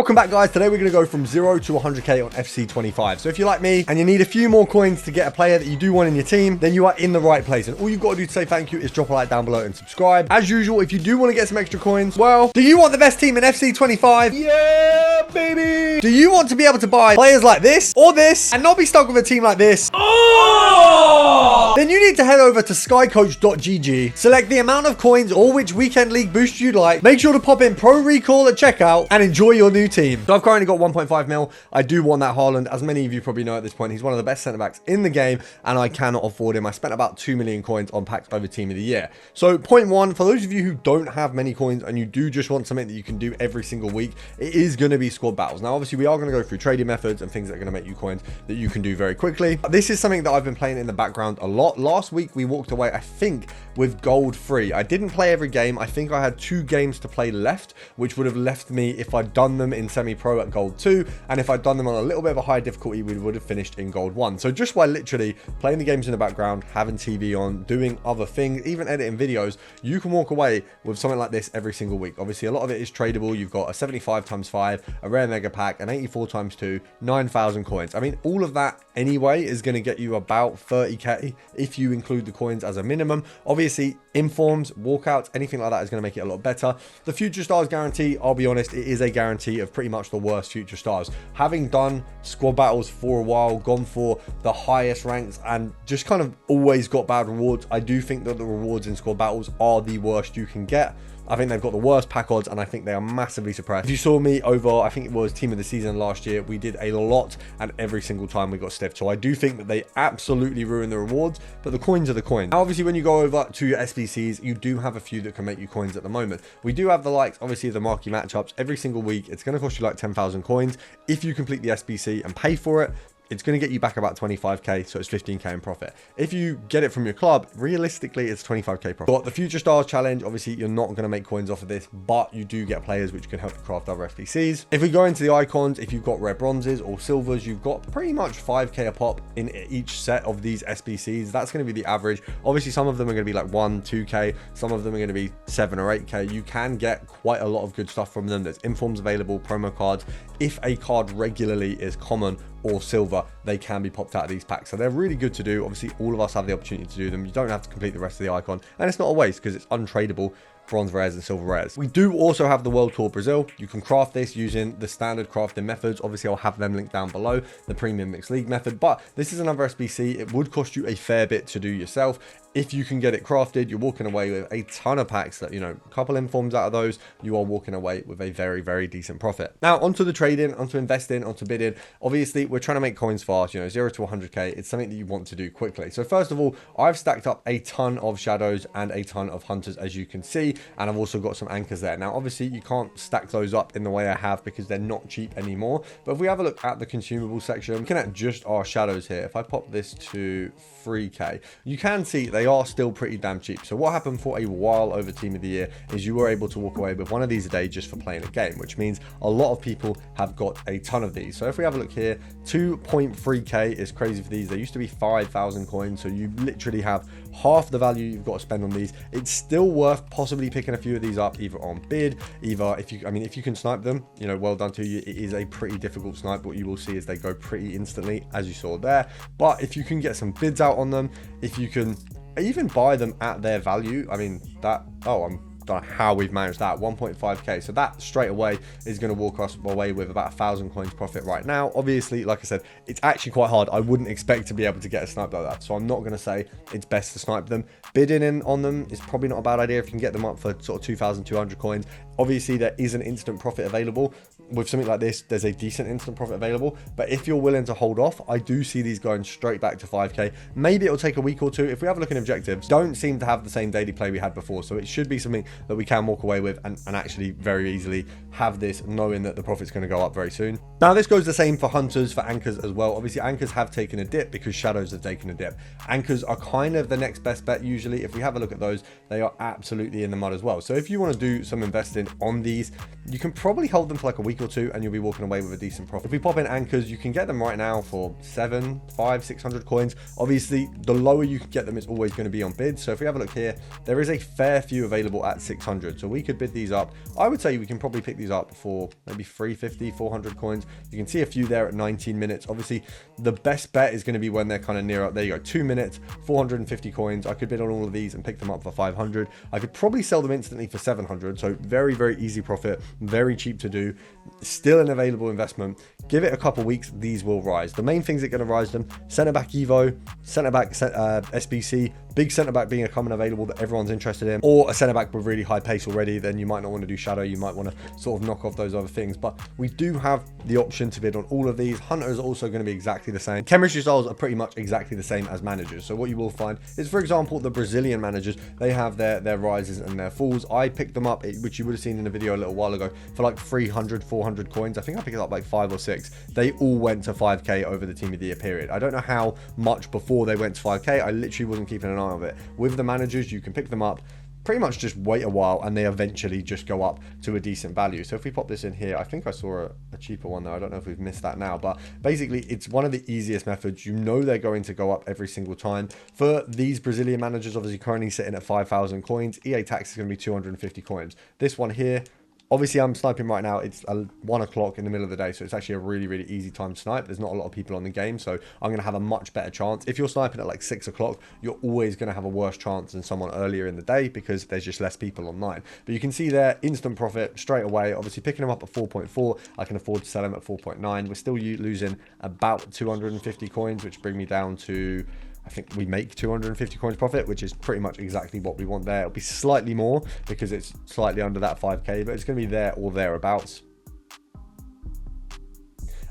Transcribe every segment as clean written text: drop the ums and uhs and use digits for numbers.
Welcome back, guys. Today we're going to go from 0 to 100k on FC25. So if you're like me and you need a few more coins to get a player that you do want in your team, then you are in the right place. And all you've got to do to say thank you is drop a like down below and subscribe. As usual, if you do want to get some extra coins, well, do you want the best team in FC25? Yeah, baby! Do you want to be able to buy players like this or this and not be stuck with a team like this? Oh! Then you need to head over to skycoach.gg, select the amount of coins or which weekend league boost you'd like, make sure to pop in Pro Recall at checkout, and enjoy your new team. So I've currently got 1.5 mil. I do want that Haaland. As many of you probably know at this point, he's one of the best centre-backs in the game, and I cannot afford him. I spent about 2 million coins on packs over Team of the Year. So point one, for those of you who don't have many coins and you do just want something that you can do every single week, it is going to be squad battles. Now, obviously, we are going to go through trading methods and things that are going to make you coins that you can do very quickly. This is something that I've been playing in the background a lot. Last week, we walked away, I think, with gold free. I didn't play every game. I think I had 2 games to play left, which would have left me, if I'd done them in semi-pro, at gold 2, and if I'd done them on a little bit of a higher difficulty, we would have finished in gold 1. So just by literally playing the games in the background, having TV on, doing other things, even editing videos, you can walk away with something like this every single week. Obviously, a lot of it is tradable. You've got a 75 times 5, a rare mega pack, an 84 times 2, 9,000 coins. I mean, all of that anyway is going to get you about 30k if you include the coins as a minimum. Obviously, informs, walkouts, anything like that is going to make it a lot better. The future stars guarantee, I'll be honest, it is a guarantee of pretty much the worst future stars. Having done squad battles for a while, gone for the highest ranks, and just kind of always got bad rewards, I do think that the rewards in squad battles are the worst you can get. I think they've got the worst pack odds, and I think they are massively suppressed. If you saw me over, I think it was team of the season last year, we did a lot, and every single time we got stiffed. So I do think that they absolutely ruin the rewards, but the coins are the coins. Now, obviously, when you go over to your SBCs, you do have a few that can make you coins at the moment. We do have the likes, obviously, the marquee matchups every single week. It's going to cost you like 10,000 coins. If you complete the SBC and pay for it, it's going to get you back about 25k, so it's 15k in profit. If you get it from your club, realistically, it's 25k profit. But the Future Stars Challenge, obviously, you're not going to make coins off of this, but you do get players which can help you craft other FBCs. If we go into the icons, if you've got rare bronzes or silvers, you've got pretty much 5k a pop in each set of these SBCs. That's going to be the average. Obviously, some of them are going to be like 1, 2k. Some of them are going to be 7 or 8k. You can get quite a lot of good stuff from them. There's informs available, promo cards. If a card regularly is common or silver, they can be popped out of these packs, so they're really good to do. Obviously, all of us have the opportunity to do them. You don't have to complete the rest of the icon, and it's not a waste because it's untradeable bronze rares and silver rares. We do also have the World Tour Brazil. You can craft this using the standard crafting methods. Obviously, I'll have them linked down below, the premium mixed league method, but this is another SBC. It would cost you a fair bit to do yourself. If you can get it crafted, you're walking away with a ton of packs that, you know, a couple informs out of those, you are walking away with a very, very decent profit. Now, onto the trading, onto investing, onto bidding. Obviously, we're trying to make coins fast, you know, 0 to 100k. It's something that you want to do quickly. So first of all, I've stacked up a ton of shadows and a ton of hunters, as you can see, and I've also got some anchors there. Now, obviously, you can't stack those up in the way I have because they're not cheap anymore. But if we have a look at the consumable section, looking at just our shadows here, if I pop this to 3k, you can see they are still pretty damn cheap. So what happened for a while over Team of the Year is you were able to walk away with one of these a day just for playing a game, which means a lot of people have got a ton of these. So if we have a look here, 2.3k is crazy for these. They used to be 5,000 coins, so you literally have half the value you've got to spend on these. It's still worth possibly picking a few of these up either on bid, either if you can snipe them, you know, well done to you. It is a pretty difficult snipe. What you will see is they go pretty instantly, as you saw there. But if you can get some bids out on them, if you can even buy them at their value, I mean, that, oh, I'm don't know how we've managed that, 1.5k. So that straight away is going to walk us away with about 1,000 coins profit right now. Obviously, like I said, it's actually quite hard. I wouldn't expect to be able to get a snipe like that, so I'm not going to say it's best to snipe them. Bidding in on them is probably not a bad idea if you can get them up for sort of 2,200 coins. Obviously, there is an instant profit available. With something like this, there's a decent instant profit available, but if you're willing to hold off, I do see these going straight back to 5k. Maybe it'll take a week or two. If we have a look at objectives, don't seem to have the same daily play we had before, so it should be something that we can walk away with and actually very easily have this, knowing that the profit's going to go up very soon. Now, this goes the same for hunters, for anchors as well. Obviously, anchors have taken a dip because shadows have taken a dip. Anchors are kind of the next best bet usually. If we have a look at those, they are absolutely in the mud as well. So if you want to do some investing on these. You can probably hold them for like a week or two and you'll be walking away with a decent profit. If we pop in anchors, you can get them right now for 600 coins. Obviously, the lower you can get them, it's always going to be on bids. So if we have a look here, there is a fair few available at 600. So we could bid these up. I would say we can probably pick these up for maybe 350, 400 coins. You can see a few there at 19 minutes. Obviously, the best bet is going to be when they're kind of near up. There you go, 2 minutes, 450 coins. I could bid on all of these and pick them up for 500. I could probably sell them instantly for 700. So very, very easy profit, very cheap to do, still an available investment. Give it a couple weeks, these will rise. The main things that are going to rise them: centre back Evo, centre back SBC, big centre back being a common available that everyone's interested in, or a centre back with really high pace already. Then you might not want to do shadow, you might want to sort of knock off those other things. But we do have the option to bid on all of these. Hunters are also going to be exactly the same. Chemistry styles are pretty much exactly the same as managers. So what you will find is, for example, the Brazilian managers, they have their rises and their falls. I picked them up, which you would have seen in a video a little while ago, for like 300, 400 coins. I think I picked up like 5 or 6. They all went to 5k over the team of the year period. I don't know how much before they went to 5k. I literally wasn't keeping an eye on it. With the managers, you can pick them up, pretty much just wait a while, and they eventually just go up to a decent value. So if we pop this in here, I think I saw a cheaper one there. I don't know if we've missed that now, but basically it's one of the easiest methods. You know they're going to go up every single time. For these Brazilian managers, obviously currently sitting at 5,000 coins. EA tax is going to be 250 coins. This one here, obviously I'm sniping right now. It's 1 o'clock in the middle of the day, so it's actually a really, really easy time to snipe. There's not a lot of people on the game, so I'm going to have a much better chance. If you're sniping at like 6 o'clock, you're always going to have a worse chance than someone earlier in the day because there's just less people online. But you can see there, instant profit straight away. Obviously picking them up at 4.4, I can afford to sell them at 4.9. We're still losing about 250 coins, which bring me down to, I think we make 250 coins profit, which is pretty much exactly what we want there. It'll be slightly more because it's slightly under that 5k, but it's going to be there or thereabouts.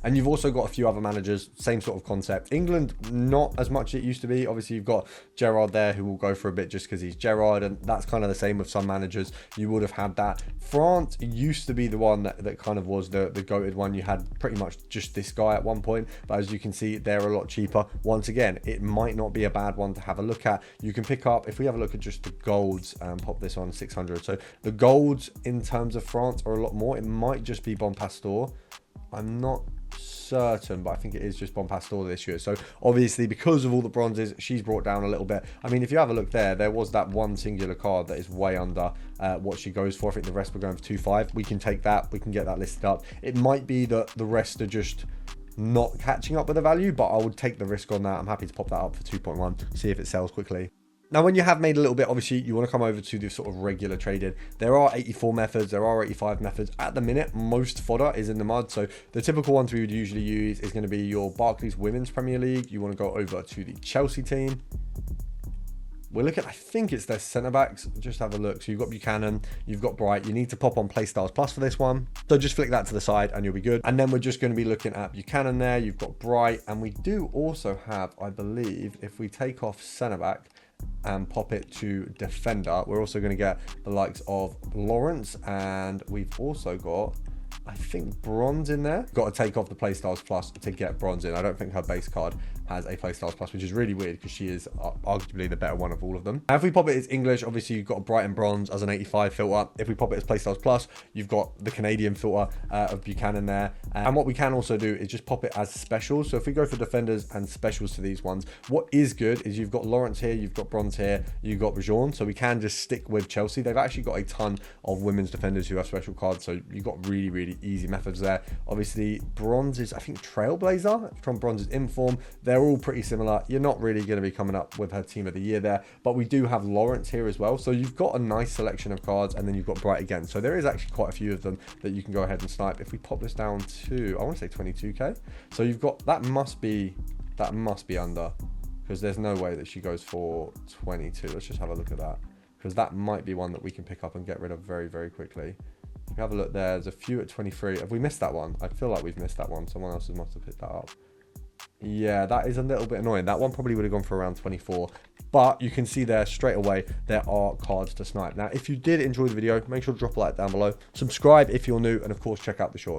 And you've also got a few other managers, same sort of concept. England, not as much as it used to be. Obviously, you've got Gerrard there, who will go for a bit just because he's Gerrard, and that's kind of the same with some managers. You would have had that. France used to be the one that kind of was the goated one. You had pretty much just this guy at one point, but as you can see, they're a lot cheaper. Once again, it might not be a bad one to have a look at. You can pick up, if we have a look at just the golds and pop this on 600. So the golds in terms of France are a lot more. It might just be Bon Pastor. I'm not certain, but I think it is just Bon Pastor this year. So obviously, because of all the bronzes, she's brought down a little bit. I mean, if you have a look there was that one singular card that is way under what she goes for. I think the rest were going for 2.5. We can take that, we can get that listed up. It might be that the rest are just not catching up with the value, but I would take the risk on that. I'm happy to pop that up for 2.1, see if it sells quickly. Now, when you have made a little bit, obviously, you want to come over to the sort of regular trading. There are 84 methods. There are 85 methods. At the minute, most fodder is in the mud. So the typical ones we would usually use is going to be your Barclays Women's Premier League. You want to go over to the Chelsea team. We're looking, I think it's their centre backs. Just have a look. So you've got Buchanan, you've got Bright. You need to pop on Playstyles Plus for this one. So just flick that to the side and you'll be good. And then we're just going to be looking at Buchanan there. You've got Bright. And we do also have, I believe, if we take off centre back and pop it to defender, we're also going to get the likes of Lawrence, and we've also got, I think, bronze in there. Got to take off the Playstyles Plus to get bronze in. I don't think her base card has a Playstyles Plus, which is really weird because she is arguably the better one of all of them. Now, if we pop it as English, obviously you've got Brighton Bronze as an 85 filter. If we pop it as Playstyles Plus, you've got the Canadian filter of Buchanan there. And what we can also do is just pop it as specials. So if we go for defenders and specials to these ones, what is good is you've got Lawrence here, you've got bronze here, you've got Rajon. So we can just stick with Chelsea. They've actually got a ton of women's defenders who have special cards. So you've got really, really easy methods there. Obviously, bronze is, I think, Trailblazer. From bronze is Inform. They're all pretty similar. You're not really going to be coming up with her team of the year there, but we do have Lawrence here as well. So you've got a nice selection of cards, and then you've got Bright again. So there is actually quite a few of them that you can go ahead and snipe. If we pop this down to, I want to say 22k. So you've got, that must be under, because there's no way that she goes for 22. Let's just have a look at that, because that might be one that we can pick up and get rid of very, very quickly. If you have a look, there's a few at 23. Have we missed that one? I feel like we've missed that one. Someone else must have picked that up. Yeah, that is a little bit annoying. That one probably would have gone for around 24, but you can see there straight away there are cards to snipe. Now, if you did enjoy the video, make sure to drop a like down below, subscribe if you're new, and of course check out the shorts.